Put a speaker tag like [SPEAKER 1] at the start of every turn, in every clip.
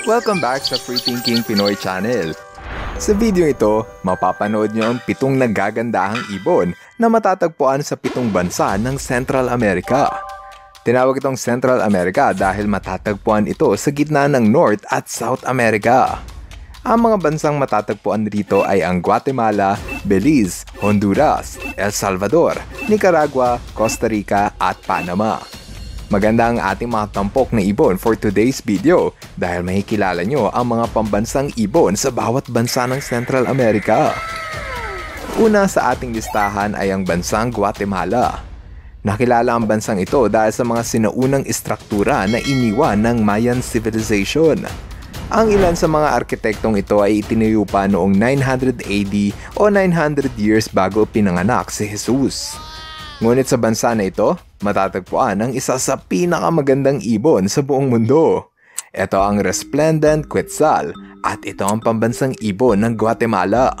[SPEAKER 1] Welcome back sa Free Thinking Pinoy Channel. Sa video ito, mapapanood nyo ang 7 nagagandahang ibon na matatagpuan sa 7 bansa ng Central America. Tinawag itong Central America dahil matatagpuan ito sa gitna ng North at South America. Ang mga bansang matatagpuan dito ay ang Guatemala, Belize, Honduras, El Salvador, Nicaragua, Costa Rica at Panama. Maganda ang ating mga tampok na ibon for today's video dahil makikilala nyo ang mga pambansang ibon sa bawat bansa ng Central America. Una sa ating listahan ay ang bansang Guatemala. Nakilala ang bansang ito dahil sa mga sinaunang istruktura na iniwan ng Mayan Civilization. Ang ilan sa mga arkitektong ito ay itinayo pa noong 900 AD o 900 years bago pinanganak si Jesus. Ngunit sa bansa na ito, matatagpuan ang isa sa pinakamagandang ibon sa buong mundo. Ito ang Resplendent Quetzal at ito ang pambansang ibon ng Guatemala.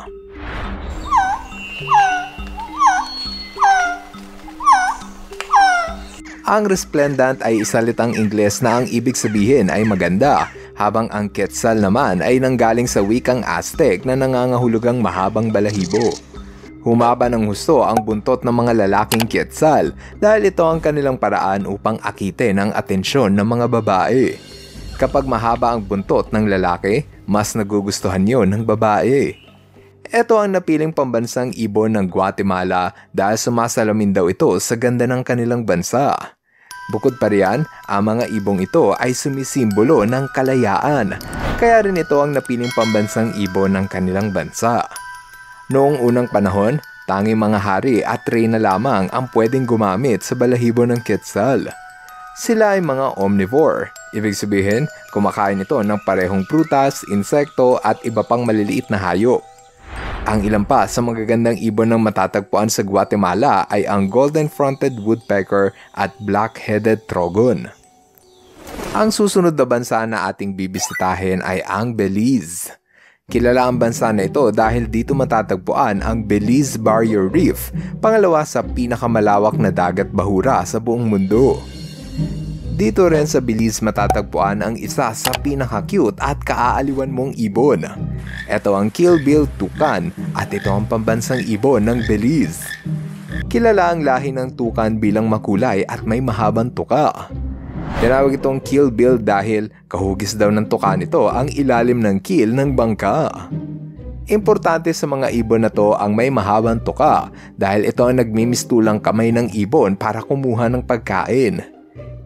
[SPEAKER 1] Ang Resplendent ay salitang Ingles na ang ibig sabihin ay maganda, habang ang Quetzal naman ay nanggaling sa wikang Aztec na nangangahulugang mahabang balahibo. Humaba ng husto ang buntot ng mga lalaking Quetzal dahil ito ang kanilang paraan upang akitin ang atensyon ng mga babae. Kapag mahaba ang buntot ng lalaki, mas nagugustuhan yon ng babae. Ito ang napiling pambansang ibon ng Guatemala dahil sumasalamin daw ito sa ganda ng kanilang bansa. Bukod pa riyan, ang mga ibong ito ay sumisimbolo ng kalayaan, kaya rin ito ang napiling pambansang ibon ng kanilang bansa. Noong unang panahon, tanging mga hari at reyna lamang ang pwedeng gumamit sa balahibo ng Quetzal. Sila ay mga omnivore, ibig sabihin kumakain ito ng parehong prutas, insekto at iba pang maliliit na hayop. Ang ilan pa sa magagandang ibon ng matatagpuan sa Guatemala ay ang golden-fronted woodpecker at black-headed trogon. Ang susunod na bansa na ating bibisitahin ay ang Belize. Kilala ang bansa na ito dahil dito matatagpuan ang Belize Barrier Reef, pangalawa sa pinakamalawak na dagat bahura sa buong mundo. Dito rin sa Belize matatagpuan ang isa sa pinaka-cute at kaaaliwan mong ibon. Ito ang Quillbill Tucan at ito ang pambansang ibon ng Belize. Kilala ang lahi ng tukan bilang makulay at may mahabang tuka. Tinawag itong Quillbill dahil kahugis daw ng tuka nito ang ilalim ng keel ng bangka. Importante sa mga ibon na to ang may mahabang tuka dahil ito ang nagmimistulang kamay ng ibon para kumuha ng pagkain.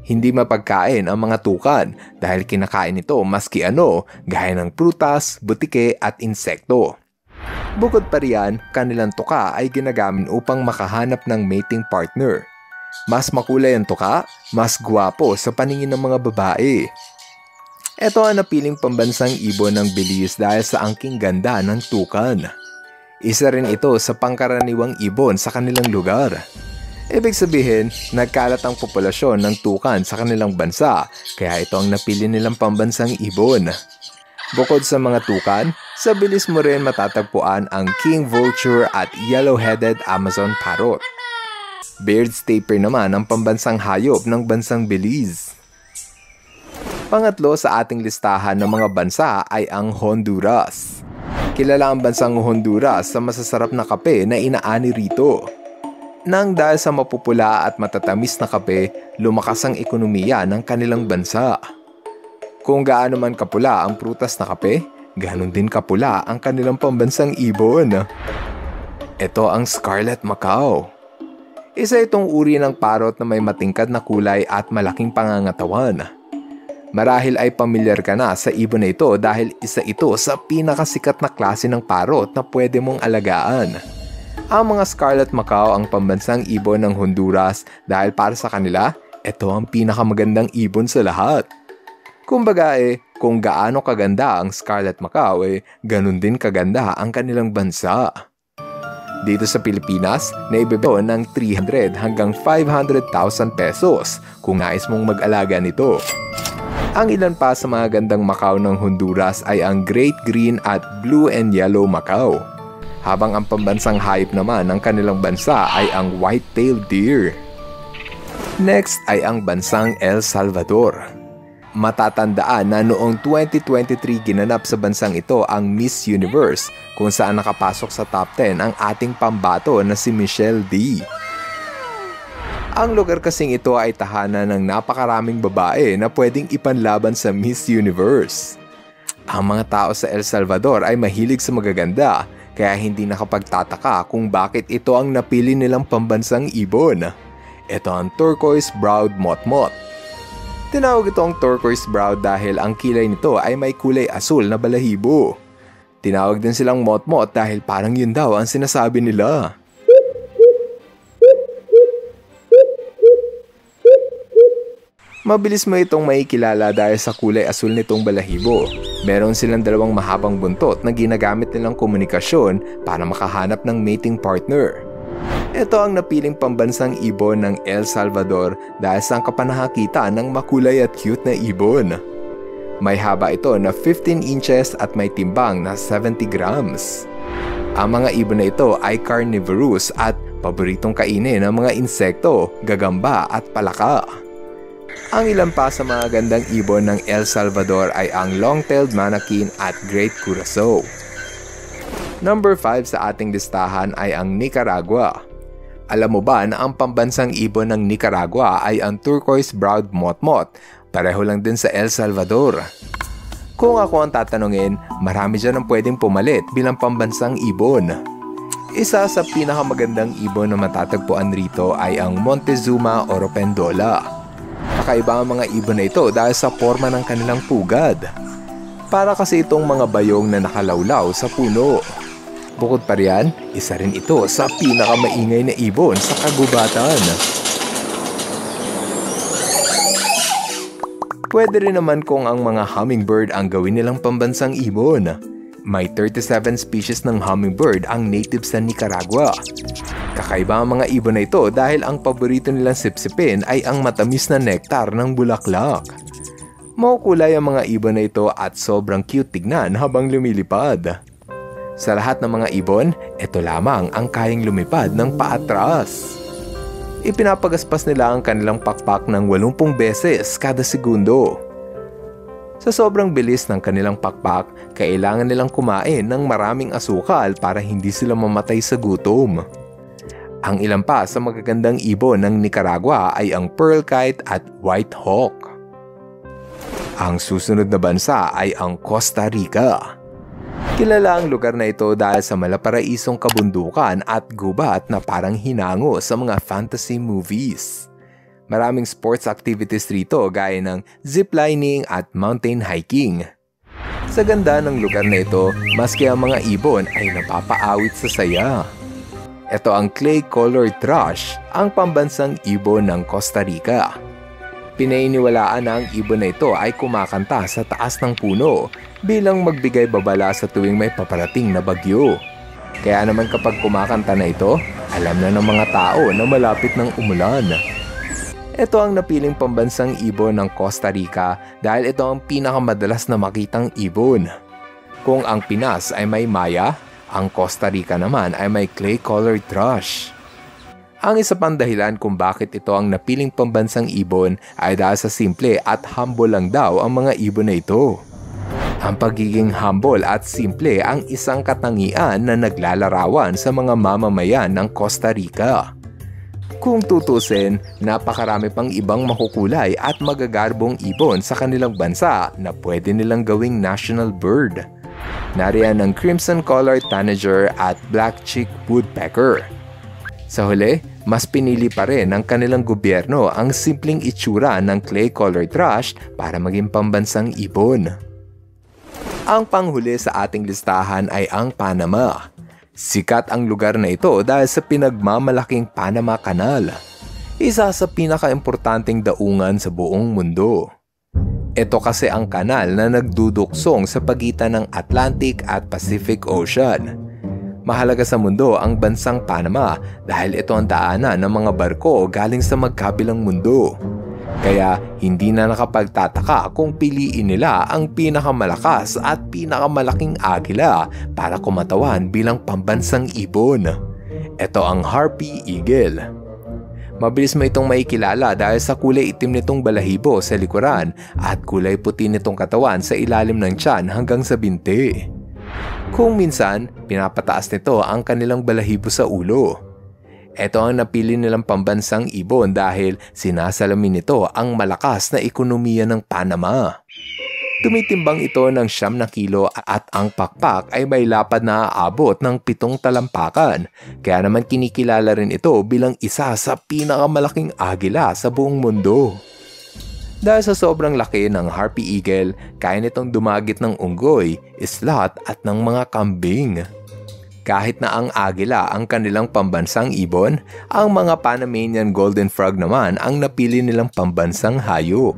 [SPEAKER 1] Hindi mapagkain ang mga tukan dahil kinakain ito maski ano gaya ng prutas, butike at insekto. Bukod pa riyan, kanilang tuka ay ginagamit upang makahanap ng mating partner. Mas makulay ang tuka, mas gwapo sa paningin ng mga babae. Ito ang napiling pambansang ibon ng Belize dahil sa angking ganda ng tukan. Isa rin ito sa pangkaraniwang ibon sa kanilang lugar. Ibig sabihin, nagkalat ang populasyon ng tukan sa kanilang bansa, kaya ito ang napili nilang pambansang ibon. Bukod sa mga tukan, sa Belize mo rin matatagpuan ang king vulture at yellow-headed Amazon parrot. Beard's tapir naman ang pambansang hayop ng bansang Belize. Pangatlo sa ating listahan ng mga bansa ay ang Honduras. Kilala ang bansang Honduras sa masasarap na kape na inaani rito. Nang dahil sa mapupula at matatamis na kape, lumakas ang ekonomiya ng kanilang bansa. Kung gaano man kapula ang prutas na kape, ganon din kapula ang kanilang pambansang ibon. Ito ang Scarlet Macaw. Isa itong uri ng parrot na may matingkad na kulay at malaking pangangatawan. Marahil ay pamilyar ka na sa ibon na ito dahil isa ito sa pinakasikat na klase ng parrot na pwede mong alagaan. Ang mga Scarlet Macaw ang pambansang ibon ng Honduras dahil para sa kanila, ito ang pinakamagandang ibon sa lahat. Kumbaga kung gaano kaganda ang Scarlet Macaw ganun din kaganda ang kanilang bansa. Dito sa Pilipinas, naibibenta ng 300 hanggang 500,000 pesos kung nais mong mag-alaga nito. Ang ilan pa sa mga gandang Macaw ng Honduras ay ang Great Green at Blue and Yellow Macaw. Habang ang pambansang hayop naman ng kanilang bansa ay ang white-tailed deer. Next ay ang bansang El Salvador. Matatandaan na noong 2023 ginanap sa bansang ito ang Miss Universe kung saan nakapasok sa top 10 ang ating pambato na si Michelle D. Ang lugar kasing ito ay tahanan ng napakaraming babae na pwedeng ipanlaban sa Miss Universe. Ang mga tao sa El Salvador ay mahilig sa magaganda kaya hindi nakapagtataka kung bakit ito ang napili nilang pambansang ibon. Ito ang turquoise-browed motmot. Tinawag itong turquoise brown dahil ang kilay nito ay may kulay asul na balahibo. Tinawag din silang motmot dahil parang yun daw ang sinasabi nila. Mabilis mo itong makikilala dahil sa kulay asul nitong balahibo. Meron silang dalawang mahabang buntot na ginagamit nilang komunikasyon para makahanap ng mating partner. Ito ang napiling pambansang ibon ng El Salvador dahil sa kapanakita ng makulay at cute na ibon. May haba ito na 15 inches at may timbang na 70 grams. Ang mga ibon na ito ay carnivorous at paboritong kainin ng mga insekto, gagamba at palaka. Ang ilan pa sa mga gandang ibon ng El Salvador ay ang long-tailed manakin at great curassow. Number 5 sa ating listahan ay ang Nicaragua. Alam mo ba na ang pambansang ibon ng Nicaragua ay ang turquoise-browed motmot, pareho lang din sa El Salvador. Kung ako ang tatanungin, marami dyan ang pwedeng pumalit bilang pambansang ibon. Isa sa pinakamagandang ibon na matatagpuan rito ay ang Montezuma oropendola. Kakaiba ang mga ibon na ito dahil sa forma ng kanilang pugad. Para kasi itong mga bayong na nakalawlaw sa puno. Bukod pa riyan, isa rin ito sa pinakamaingay na ibon sa kagubatan. Pwede rin naman kung ang mga hummingbird ang gawin nilang pambansang ibon. May 37 species ng hummingbird ang native sa Nicaragua. Kakaiba ang mga ibon na ito dahil ang paborito nilang sipsipin ay ang matamis na nektar ng bulaklak. Makukulay ang mga ibon na ito at sobrang cute tignan habang lumilipad. Sa lahat ng mga ibon, ito lamang ang kayang lumipad ng paatras. Ipinapagaspas nila ang kanilang pakpak ng 80 beses kada segundo. Sa sobrang bilis ng kanilang pakpak, kailangan nilang kumain ng maraming asukal para hindi sila mamatay sa gutom. Ang ilan pa sa magagandang ibon ng Nicaragua ay ang pearl kite at white hawk. Ang susunod na bansa ay ang Costa Rica. Kilala ang lugar na ito dahil sa malaparaisong kabundukan at gubat na parang hinango sa mga fantasy movies. Maraming sports activities rito gaya ng ziplining at mountain hiking. Sa ganda ng lugar na ito, maski ang mga ibon ay napapaawit sa saya. Ito ang clay-colored thrush, ang pambansang ibon ng Costa Rica. Pinaniniwalaan na ang ibon na ito ay kumakanta sa taas ng puno bilang magbigay babala sa tuwing may paparating na bagyo. Kaya naman kapag kumakanta na ito, alam na ng mga tao na malapit ng umulan. Ito ang napiling pambansang ibon ng Costa Rica dahil ito ang pinakamadalas na makitang ibon. Kung ang Pinas ay may maya, ang Costa Rica naman ay may clay-colored thrush. Ang isa pang dahilan kung bakit ito ang napiling pambansang ibon ay dahil sa simple at humble lang daw ang mga ibon na ito. Ang pagiging humble at simple ang isang katangian na naglalarawan sa mga mamamayan ng Costa Rica. Kung tutusin, napakarami pang ibang makukulay at magagarbong ibon sa kanilang bansa na pwede nilang gawing national bird. Nariyan ang crimson-colored tanager at black-cheeked woodpecker. Sa huli, mas pinili pa rin ng kanilang gobyerno ang simpleng itsura ng clay-colored thrush para maging pambansang ibon. Ang panghuli sa ating listahan ay ang Panama. Sikat ang lugar na ito dahil sa pinagmamalaking Panama Canal, isa sa pinaka-importanteng daungan sa buong mundo. Ito kasi ang kanal na nagduduksong sa pagitan ng Atlantic at Pacific Ocean. Mahalaga sa mundo ang bansang Panama dahil ito ang daanan ng mga barko galing sa magkabilang mundo. Kaya hindi na nakapagtataka kung piliin nila ang pinakamalakas at pinakamalaking agila para kumatawan bilang pambansang ibon. Ito ang Harpy Eagle. Mabilis mo itong maikilala dahil sa kulay itim nitong balahibo sa likuran at kulay puti nitong katawan sa ilalim ng tiyan hanggang sa binti. Kung minsan, pinapataas nito ang kanilang balahibo sa ulo. Ito ang napili nilang pambansang ibon dahil sinasalamin nito ang malakas na ekonomiya ng Panama. Tumitimbang ito ng 9 kilo at ang pakpak ay may lapad na aabot ng 7 talampakan. Kaya naman kinikilala rin ito bilang isa sa pinakamalaking agila sa buong mundo. Dahil sa sobrang laki ng harpy eagle, kaya nitong dumagit ng unggoy, islat at ng mga kambing. Kahit na ang agila ang kanilang pambansang ibon, ang mga Panamanian golden frog naman ang napili nilang pambansang hayop.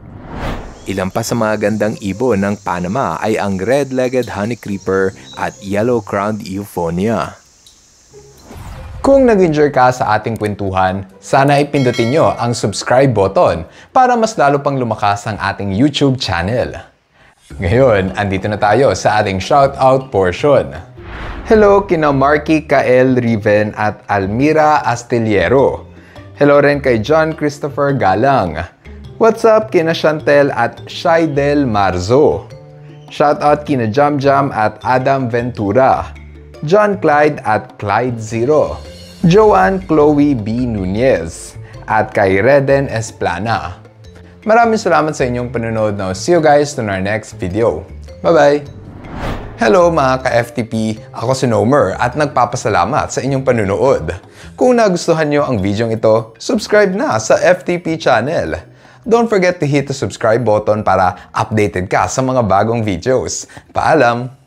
[SPEAKER 1] Ilan pa sa mga gandang ibon ng Panama ay ang red-legged honeycreeper at yellow-crowned euphonia.
[SPEAKER 2] Kung nag-enjoy ka sa ating kwentuhan, sana ipindutin nyo ang subscribe button para mas lalo pang lumakas ang ating YouTube channel. Ngayon, andito na tayo sa ating shoutout portion. Hello kina Marky Kael Riven at Almira Astillero. Hello rin kay John Christopher Galang. What's up kina Chantel at Shaidel Marzo. Shoutout kina Jam Jam at Adam Ventura. John Clyde at Clyde Zero. Joanne Chloe B. Nunez. At kay Reden Esplana. Maraming salamat sa inyong panonood. Now, see you guys on our next video. Bye-bye! Hello mga ka-FTP! Ako si Nomer at nagpapasalamat sa inyong panonood. Kung nagustuhan nyo ang video ito, subscribe na sa FTP channel. Don't forget to hit the subscribe button para updated ka sa mga bagong videos. Paalam!